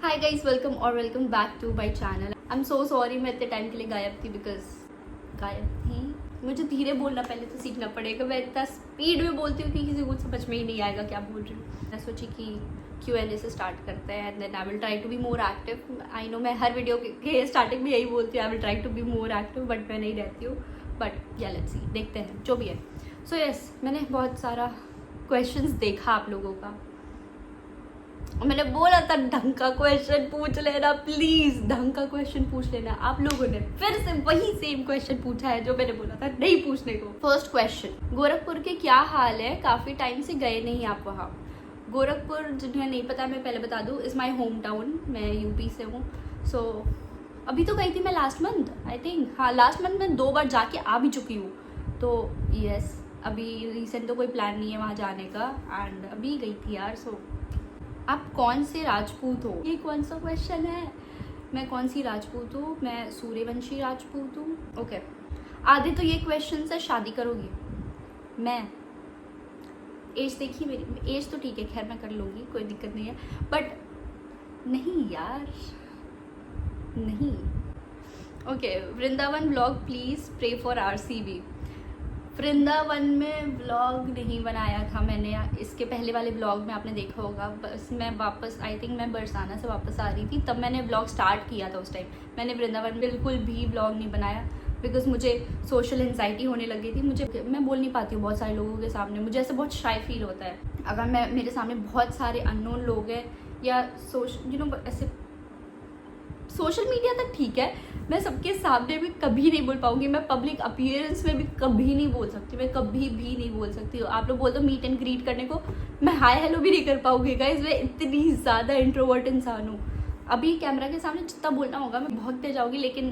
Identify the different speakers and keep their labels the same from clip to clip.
Speaker 1: Hi guys, welcome back to my channel. I am so sorry, मैं इतने time के लिए गायब थी गायब थी। मुझे धीरे बोलना पहले तो सीखना पड़ेगा। मैं इतना स्पीड में बोलती हूँ कि किसी को समझ में ही नहीं आएगा क्या बोल रही हूँ। मैं सोची कि Q&A से स्टार्ट करते हैं and then I will try to be more active. I know मैं हर वीडियो के स्टार्टिंग में यही बोलती हूँ, I will try to be more active, but मैं नहीं रहती हूँ। बट या लेट्स सी, देखते हैं जो भी है। सो यस, मैंने बहुत सारा क्वेश्चंस देखा आप लोगों का। मैंने बोला था ढंग का क्वेश्चन पूछ लेना, प्लीज ढंग का क्वेश्चन पूछ लेना। आप लोगों ने फिर से वही सेम क्वेश्चन पूछा है जो मैंने बोला था नहीं पूछने को। फर्स्ट क्वेश्चन, गोरखपुर के क्या हाल है? काफी टाइम से गए नहीं आप वहाँ। गोरखपुर जिन्हें नहीं पता मैं पहले बता दूँ, इज माई होम टाउन। मैं यूपी से हूँ। सो अभी तो गई थी मैं लास्ट मंथ, आई थिंक। हाँ, लास्ट मंथ मैं 2 बार जाके आ भी चुकी हूँ। तो यस, अभी रिसेंट तो कोई प्लान नहीं है वहाँ जाने का एंड अभी गई थी यार। सो आप कौन से राजपूत हो? ये कौन सा क्वेश्चन है? मैं कौन सी राजपूत हूँ? मैं सूर्यवंशी राजपूत हूँ। ओके, आधे तो ये क्वेश्चन से शादी करोगी? मैं एज देखी मेरी एज तो ठीक है, खैर मैं कर लूँगी, कोई दिक्कत नहीं है। बट नहीं यार, नहीं। Okay, Vrindavan blog please pray for RCB। Vrindavan में ब्लॉग नहीं बनाया था मैंने। इसके पहले वाले ब्लॉग में आपने देखा होगा। बस मैं वापस, आई थिंक मैं बरसाना से वापस आ रही थी, तब मैंने ब्लॉग स्टार्ट किया था। उस टाइम मैंने वृंदावन बिल्कुल भी ब्लॉग नहीं बनाया बिकॉज मुझे सोशल एंजाइटी होने लगी थी। मैं बोल नहीं पाती हूँ बहुत सारे लोगों के सामने। मुझे ऐसे बहुत शाय फील होता है अगर मेरे सामने बहुत सारे अननोन लोग हैं या ऐसे। सोशल मीडिया तक ठीक है, मैं सबके सामने भी कभी नहीं बोल पाऊंगी। मैं पब्लिक अपीयरेंस में भी कभी नहीं बोल सकती। मैं कभी भी नहीं बोल सकती। आप लोग बोलते हो मीट एंड ग्रीट करने को, मैं हाय हेलो भी नहीं कर पाऊंगी गाइस। मैं इतनी ज़्यादा इंट्रोवर्ट इंसान हूँ। अभी कैमरा के सामने जितना बोलना होगा मैं भागते जाऊँगी, लेकिन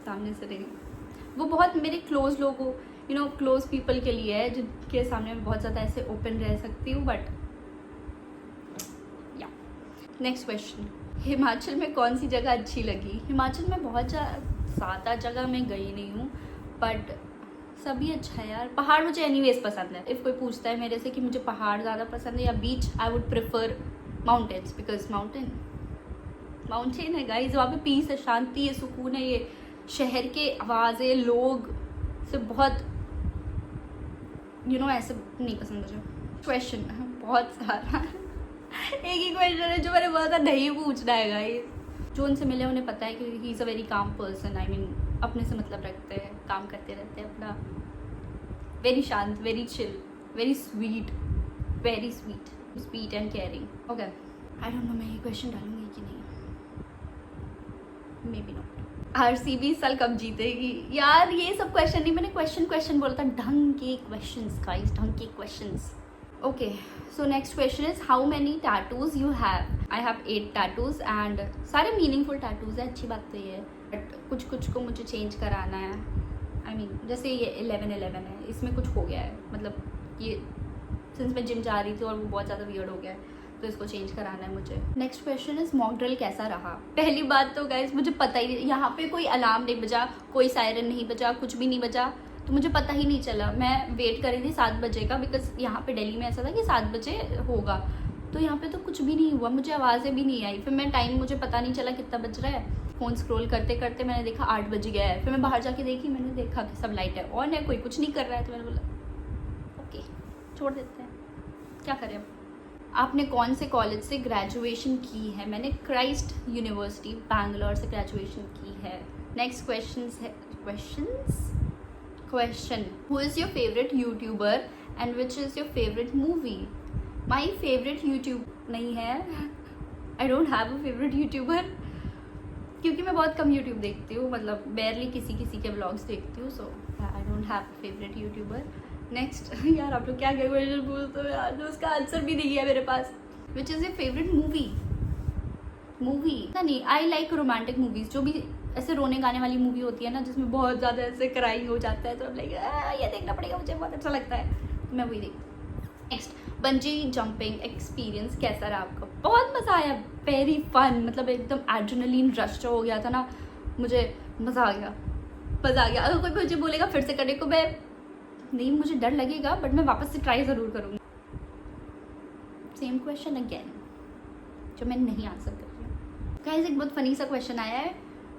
Speaker 1: सामने से नहीं। वो बहुत मेरे क्लोज लोगों, क्लोज पीपल के लिए है जिनके सामने मैं बहुत ज़्यादा ऐसे ओपन रह सकती हूँ। बट या नेक्स्ट क्वेश्चन, हिमाचल में कौन सी जगह अच्छी लगी? हिमाचल में बहुत ज़्यादा जगह मैं गई नहीं हूँ, बट सभी अच्छा है यार। पहाड़ मुझे एनीवेज पसंद है। इफ़ कोई पूछता है मेरे से कि मुझे पहाड़ ज़्यादा पसंद है या beach, I would prefer mountains because mountain है गाइज। वहाँ पे पीस है, शांति है, सुकून है। ये शहर के आवाज़ें, लोग से बहुत ऐसे नहीं पसंद मुझे। क्वेश्चन बहुत सारा एक ही क्वेश्चन है जो मैंने बोला था नहीं पूछना है गाइस। जो उनसे मिले उन्हें पता है कि he is a very calm person. I mean अपने से मतलब रखते हैं, काम करते रहते हैं अपना। वेरी शांत, very chill, very sweet and caring. Okay, I don't know मैं ये क्वेश्चन डालूंगी कि नहीं, मे बी नॉट। RCB साल कब जीतेगी? यार ये सब क्वेश्चन नहीं, मैंने क्वेश्चन बोला था। ढंग के क्वेश्चंस गाइस, ढंग के questions. Okay, so next question is how many tattoos you have? I have 8 tattoos and सारे मीनिंगफुल टैटूज है। अच्छी बात तो ये है, बट कुछ को मुझे चेंज कराना है। आई मीन जैसे ये 11 है, इसमें कुछ हो गया है। मतलब ये सिंस मैं जिम जा रही थी और वो बहुत ज़्यादा वियर्ड हो गया है, तो इसको चेंज कराना है मुझे। Next question is mock drill कैसा रहा? पहली बात तो गाइस मुझे पता ही नहीं, यहाँ पे कोई अलार्म नहीं बजा, कोई सायरन नहीं बजा, कुछ भी नहीं बजा, तो मुझे पता ही नहीं चला। मैं वेट कर रही थी 7 बजे का बिकॉज यहाँ पे दिल्ली में ऐसा था कि 7 बजे होगा, तो यहाँ पे तो कुछ भी नहीं हुआ, मुझे आवाज़ें भी नहीं आई। फिर मैं टाइम, मुझे पता नहीं चला कितना बज रहा है। फ़ोन स्क्रॉल करते करते मैंने देखा 8 बज गया है। फिर मैं बाहर जाके देखी, मैंने देखा कि सब लाइट है, ऑन है, कोई कुछ नहीं कर रहा है। तो मैंने बोला ओके छोड़ देते हैं, क्या करें अब। आपने कौन से कॉलेज से ग्रेजुएशन की है? मैंने क्राइस्ट यूनिवर्सिटी बैंगलोर से ग्रेजुएशन की है। Next question, who is your favourite YouTuber and which is your favourite movie? My favourite YouTube नहीं है। आई don't have a favourite YouTuber क्योंकि मैं बहुत कम यूट्यूब देखती हूँ, मतलब बेयरली किसी के ब्लॉग्स देखती हूँ। So I don't have a favourite YouTuber. Next यार आप लोग क्या क्या क्वेश्चन पूछते हो यार, जो उसका आंसर भी नहीं है मेरे पास। Which is your favourite movie नहीं, आई लाइक रोमांटिक मूवीज, जो भी ऐसे रोने गाने वाली मूवी होती है ना, जिसमें बहुत ज़्यादा ऐसे क्राइंग हो जाता है, तो अब लाइक ये देखना पड़ेगा, मुझे बहुत अच्छा लगता है, तो मैं वही देखती। नेक्स्ट, बंजी जंपिंग एक्सपीरियंस कैसा रहा आपका? बहुत मज़ा आया, वेरी फन, मतलब एकदम एड्रेनलिन रश हो गया था ना, मुझे मज़ा आ गया। अगर कोई मुझे बोलेगा फिर से करने को, मैं नहीं, मुझे डर लगेगा, बट मैं वापस से ट्राई ज़रूर करूँगी। सेम क्वेश्चन अगेन जो मैं नहीं आंसर कर रही हूँ। गाइस एक बहुत फनी सा क्वेश्चन आया है,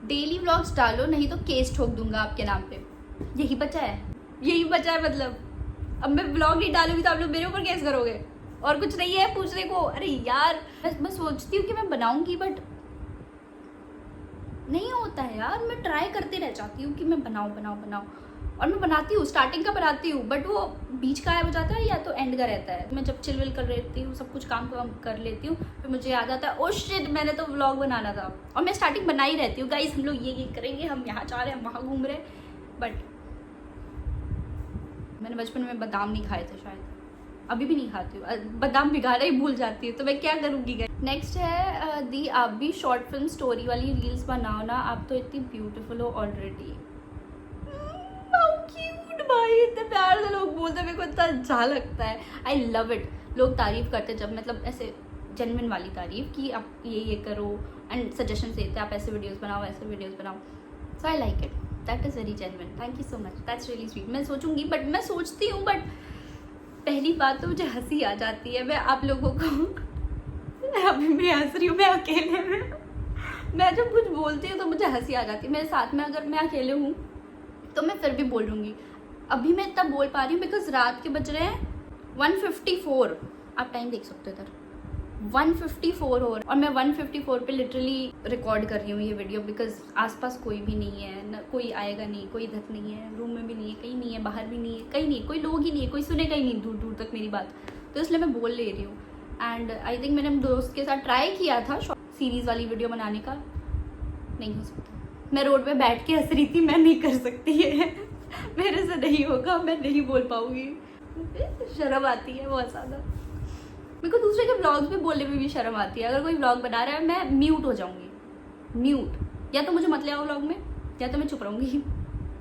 Speaker 1: डेली व्लॉग्स डालो नहीं तो केस ठोक दूंगा आपके नाम पे। यही बचा है, यही बचा है। मतलब अब मैं व्लॉग नहीं डालूंगी तो आप लोग मेरे ऊपर केस करोगे, और कुछ नहीं है पूछने को। अरे यार मैं सोचती हूँ कि मैं बनाऊंगी बट नहीं होता है यार। मैं ट्राई करते रह जाती हूँ कि मैं बनाऊँ और मैं बनाती हूँ, स्टार्टिंग का बनाती हूँ बट वो बीच का आया हो जाता है या तो एंड का रहता है। मैं जब चिल कर लेती हूँ, सब कुछ काम कर लेती हूँ, फिर मुझे याद आता है ओ शिट मैंने तो व्लॉग बनाना था। और मैं स्टार्टिंग बना ही रहती हूँ, गाइस हम लोग ये करेंगे, हम यहाँ जा रहे हैं, वहाँ घूम रहे हैं। बट मैंने बचपन में बादाम नहीं खाए थे शायद, अभी भी नहीं खाती हूँ, बादाम भिगाना ही भूल जाती हूँ, तो मैं क्या करूँगी। नेक्स्ट है दी, आप भी शॉर्ट फिल्म स्टोरी वाली रील्स बनाओ ना, आप तो इतनी ब्यूटीफुल हो ऑलरेडी। क्यूट भाई, इतने प्यार से लोग बोलते हैं, मेरे को इतना अच्छा लगता है। I love it. लोग तारीफ करते जब, मतलब ऐसे जेन्युइन वाली तारीफ कि आप ये करो एंड सजेशन देते आप ऐसे वीडियोस बनाओ, ऐसे वीडियोस बनाओ। So I like it, that is very genuine, thank you so much, that's really sweet. मैं सोचूंगी बट मैं सोचती हूँ बट पहली बात तो मुझे हंसी आ जाती है। मैं आप लोगों को अभी मैं हंस रही हूँ, मैं अकेले में मैं जब कुछ बोलती हूँ तो मुझे हंसी आ जाती है। मेरे साथ में अगर मैं अकेले हूँ तो मैं फिर भी बोल लूँगी। अभी मैं इतना बोल पा रही हूँ बिकॉज रात के बज रहे हैं 1:54। आप टाइम देख सकते हो इधर, 1:54 और मैं 1:54 पे लिटरली रिकॉर्ड कर रही हूँ ये वीडियो बिकॉज आसपास कोई भी नहीं है, न कोई आएगा नहीं, कोई इधर नहीं है, रूम में भी नहीं है, कहीं नहीं है, बाहर भी नहीं है, कहीं नहीं है, कोई लोग ही नहीं है, कोई सुनेगा ही नहीं दूर दूर तक मेरी बात, तो इसलिए मैं बोल ले रही हूँ। एंड आई थिंक मैंने दोस्त के साथ ट्राई किया था सीरीज़ वाली वीडियो बनाने का, नहीं हो सकता। मैं रोड पे बैठ के हंस रही थी, मैं नहीं कर सकती है मेरे से नहीं होगा, मैं नहीं बोल पाऊंगी, शर्म आती है बहुत ज़्यादा। मेरे को दूसरे के व्लॉग्स में बोलने में भी शर्म आती है। अगर कोई व्लॉग बना रहा है मैं म्यूट हो जाऊंगी, म्यूट, या तो मुझे मत ले आओ व्लॉग में या तो मैं चुप रहूंगी।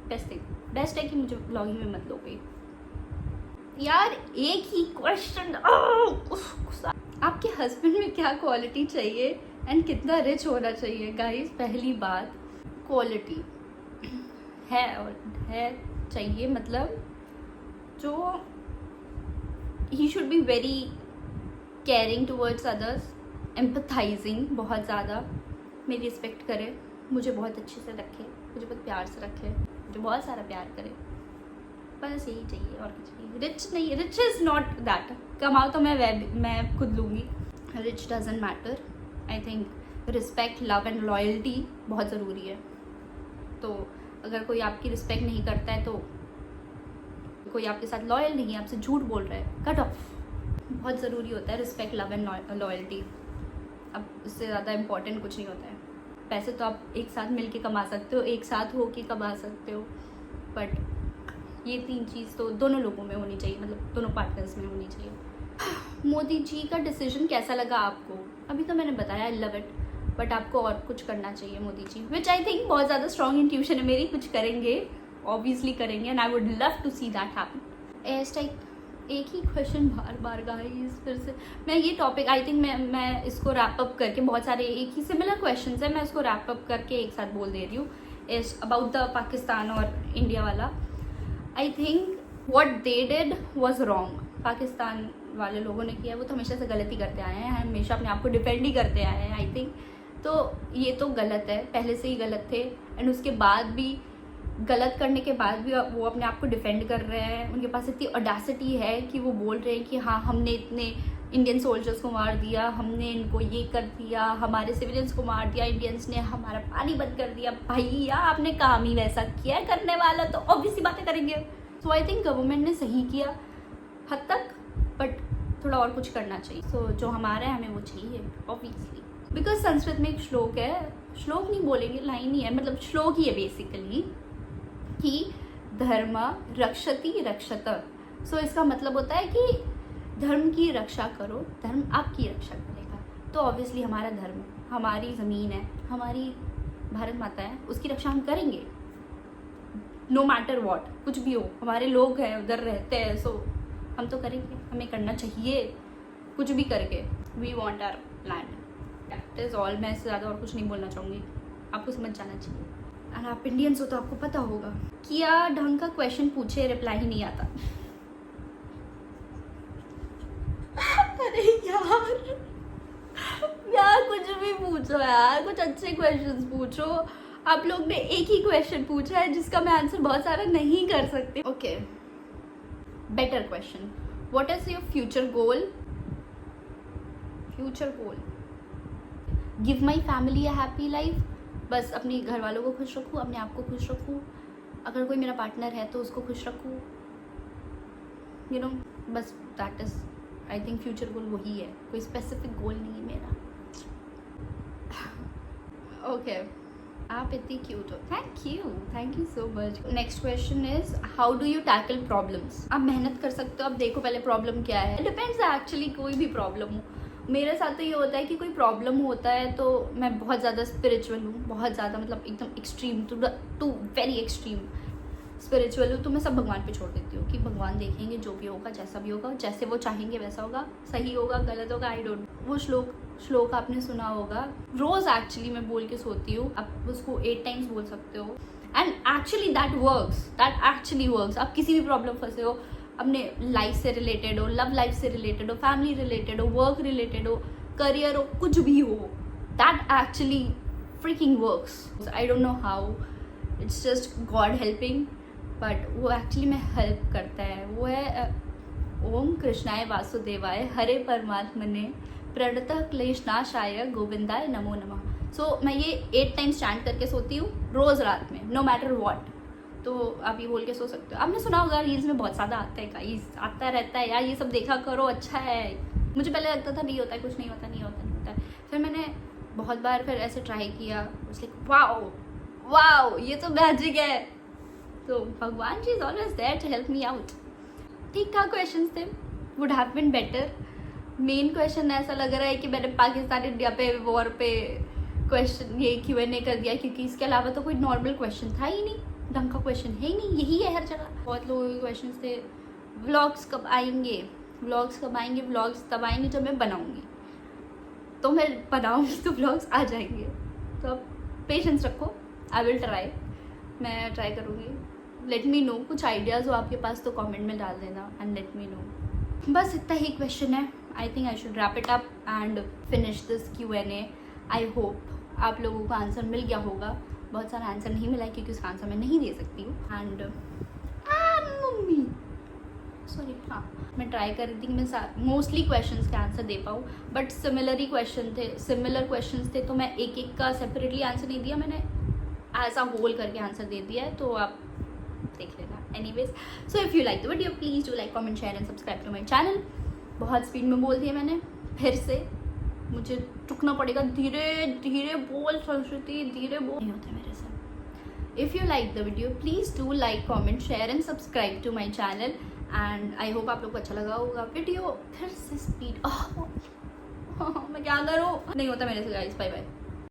Speaker 1: बेस्ट है कि मुझे व्लॉगिंग में मत लो कोई। यार एक ही क्वेश्चन, आपके हस्बैंड में क्या क्वालिटी चाहिए एंड कितना रिच होना चाहिए। गाइस पहली बात क्वालिटी है चाहिए, मतलब जो he should be very caring towards others, empathising, बहुत ज़्यादा मेरी रिस्पेक्ट करे, मुझे बहुत अच्छे से रखे, मुझे बहुत प्यार से रखे, मुझे बहुत सारा प्यार करे, बस यही चाहिए और कुछ नहीं। रिच नहीं, रिच इज़ नॉट दैट, कमाओ तो मैं खुद लूँगी, rich doesn't matter. I think respect, love and loyalty बहुत ज़रूरी है। तो अगर कोई आपकी रिस्पेक्ट नहीं करता है, तो कोई आपके साथ लॉयल नहीं है, आपसे झूठ बोल रहा है, कट ऑफ। बहुत ज़रूरी होता है रिस्पेक्ट, लव एंड लॉयल्टी। अब इससे ज़्यादा इम्पॉर्टेंट कुछ नहीं होता है। पैसे तो आप एक साथ मिल के कमा सकते हो, एक साथ हो के कमा सकते हो, बट ये तीन चीज़ तो दोनों लोगों में होनी चाहिए, मतलब दोनों पार्टनर्स में होनी चाहिए। मोदी जी का डिसीजन कैसा लगा आपको? अभी तो मैंने बताया आई लव इट, बट आपको और कुछ करना चाहिए मोदी जी, विच आई थिंक बहुत ज़्यादा स्ट्रॉन्ग इंट्यूशन है मेरी, कुछ करेंगे, ऑब्वियसली करेंगे, and I would love to see that happen. एस टाइप एक ही क्वेश्चन बार बार गाइस, फिर से मैं ये टॉपिक आई थिंक मैं इसको रैप अप करके, बहुत सारे एक ही सिमिलर क्वेश्चंस है, मैं इसको रैप अप करके एक साथ बोल दे रही हूँ। इस अबाउट द पाकिस्तान और इंडिया वाला, I think what they did was wrong. Pakistan वाले लोगों ने किया वो तो हमेशा से गलती करते आए हैं, हमेशा अपने आप को डिफेंड ही करते आए हैं। आई थिंक तो ये तो गलत है, पहले से ही गलत थे, एंड उसके बाद भी गलत करने के बाद भी वो अपने आप को डिफेंड कर रहे हैं। उनके पास इतनी ऑडेसिटी है कि वो बोल रहे हैं कि हाँ हमने इतने इंडियन सोल्जर्स को मार दिया, हमने इनको ये कर दिया, हमारे सिविलियंस को मार दिया, इंडियंस ने हमारा पानी बंद कर दिया। भैया आपने काम ही वैसा किया है, करने वाला तो ऑब्वियसली बातें करेंगे। सो आई थिंक गवर्नमेंट ने सही किया हद तक, बट थोड़ा और कुछ करना चाहिए। सो जो हमारा है हमें वो चाहिए ऑब्वियसली, बिकॉज संस्कृत में एक श्लोक है, श्लोक नहीं बोलेंगे, लाइन ही है, मतलब श्लोक ही है बेसिकली, कि धर्म रक्षति रक्षत। सो इसका मतलब होता है कि धर्म की रक्षा करो, धर्म आपकी रक्षा करेगा। तो ऑब्वियसली हमारा धर्म, हमारी ज़मीन है, हमारी भारत माता है, उसकी रक्षा हम करेंगे नो मैटर वॉट, कुछ भी हो। हमारे लोग हैं उधर रहते हैं, सो हम तो करेंगे, हमें करना चाहिए कुछ भी करके। We want our land, that is all. मैं इससे ज़्यादा और कुछ नहीं बोलना चाहूँगी, आपको समझ जाना चाहिए। एंड आप इंडियंस हो तो आपको पता होगा। क्या ढंग का क्वेश्चन पूछे, रिप्लाई ही नहीं आता। अरे यार कुछ भी पूछ पूछो यार, कुछ अच्छे क्वेश्चंस पूछो। आप लोग ने एक ही क्वेश्चन पूछा है जिसका मैं आंसर बहुत सारा नहीं कर सकती। Okay, better question, what is your future goal? Future goal, give my family a happy life. बस अपने घर वालों को खुश रखूँ, अपने आप को खुश रखूँ, अगर कोई मेरा पार्टनर है तो उसको खुश रखूँ, यू नो, बस that is I think future goal वही है, कोई स्पेसिफिक गोल नहीं है मेरा। ओके, आप इतनी क्यूट हो, thank you so much. Next question is how do you tackle problems? आप मेहनत कर सकते हो, आप देखो पहले प्रॉब्लम क्या है। डिपेंड्स एक्चुअली, कोई भी प्रॉब्लम हो। मेरे साथ तो ये होता है कि कोई प्रॉब्लम होता है तो मैं बहुत ज़्यादा स्पिरिचुअल हूँ, बहुत ज़्यादा मतलब एकदम extreme to very extreme spiritual हूँ। तो मैं सब भगवान पे छोड़ देती हूँ कि भगवान देखेंगे, जो भी होगा, जैसा भी होगा, जैसे वो चाहेंगे वैसा होगा, सही होगा गलत होगा, आई डोंट। वो श्लोक आपने सुना होगा, रोज एक्चुअली मैं बोल के सोती हूँ, आप उसको 8 टाइम्स बोल सकते हो, and actually that actually works. आप किसी भी प्रॉब्लम फंसे हो, अपने लाइफ से रिलेटेड हो, लव लाइफ से रिलेटेड हो, फैमिली रिलेटेड हो, वर्क रिलेटेड हो, करियर हो, कुछ भी हो, that actually freaking works. I don't know how, it's just God helping, but वो एक्चुअली में हेल्प करता है। वो है ओम कृष्णाय वासुदेवाय हरे परमात्मने प्रणतः क्लेशनाशाय गोविंदाय नमो नमः। सो मैं ये 8 टाइम्स स्टैंड करके सोती हूँ रोज रात में, नो मैटर व्हाट। तो आप ये बोल के सो सकते हो। आपने सुना होगा रील्स में बहुत ज़्यादा आता है, गाइस आता रहता है यार, ये सब देखा करो, अच्छा है। मुझे पहले लगता था नहीं होता है, कुछ नहीं होता है। फिर मैंने बहुत बार फिर ऐसे ट्राई किया, वाओ ये तो मैजिक है। तो भगवान जी is always there to help me out. ठीक ठाक क्वेश्चन थे, would have been better. Main question ऐसा लग रहा है कि मैंने पाकिस्तान इंडिया पे वॉर पे क्वेश्चन ये Q&A कर दिया, क्योंकि इसके अलावा तो कोई नॉर्मल क्वेश्चन था ही नहीं, ढंग का क्वेश्चन है ही नहीं, यही है हर जगह। बहुत लोगों के क्वेश्चन थे, व्लॉग्स कब आएंगे, व्लॉग्स तब आएंगे जब मैं बनाऊंगी, तो मैं बनाऊंगी तो व्लॉग्स आ जाएंगे। तो अब पेशेंस रखो, आई विल ट्राई, मैं ट्राई करूँगी। लेट मी नो, कुछ आइडियाज़ हो आपके पास तो कमेंट में डाल देना एंड लेट मी नो। बस इतना ही क्वेश्चन है। I think I should wrap it up and finish this Q&A। I hope आप लोगों को आंसर मिल गया होगा। बहुत सारा आंसर नहीं मिला है क्योंकि उसका आंसर मैं नहीं दे सकती हूँ। एंड मम्मी सॉरी, हाँ मैं ट्राई कर रही थी कि मैं मोस्टली क्वेश्चंस के आंसर दे पाऊँ, बट सिमिलर क्वेश्चंस थे तो मैं एक का सेपरेटली आंसर नहीं दिया, मैंने एज अ होल करके आंसर दे दिया है, तो आप देख लेना। Anyways, so if you like the video please do like, comment, share and subscribe to my channel. बहुत स्पीड में बोल दिया मैंने, फिर से मुझे रुकना पड़ेगा। धीरे धीरे बोल सरस्वती, धीरे बोल, नहीं होता मेरे से। If you like the video please do like, comment, share and subscribe to my channel. And I hope आप लोग को अच्छा लगा होगा वीडियो। फिर से स्पीड मैं क्या करूँ, नहीं होता मेरे से गाइस। Bye bye.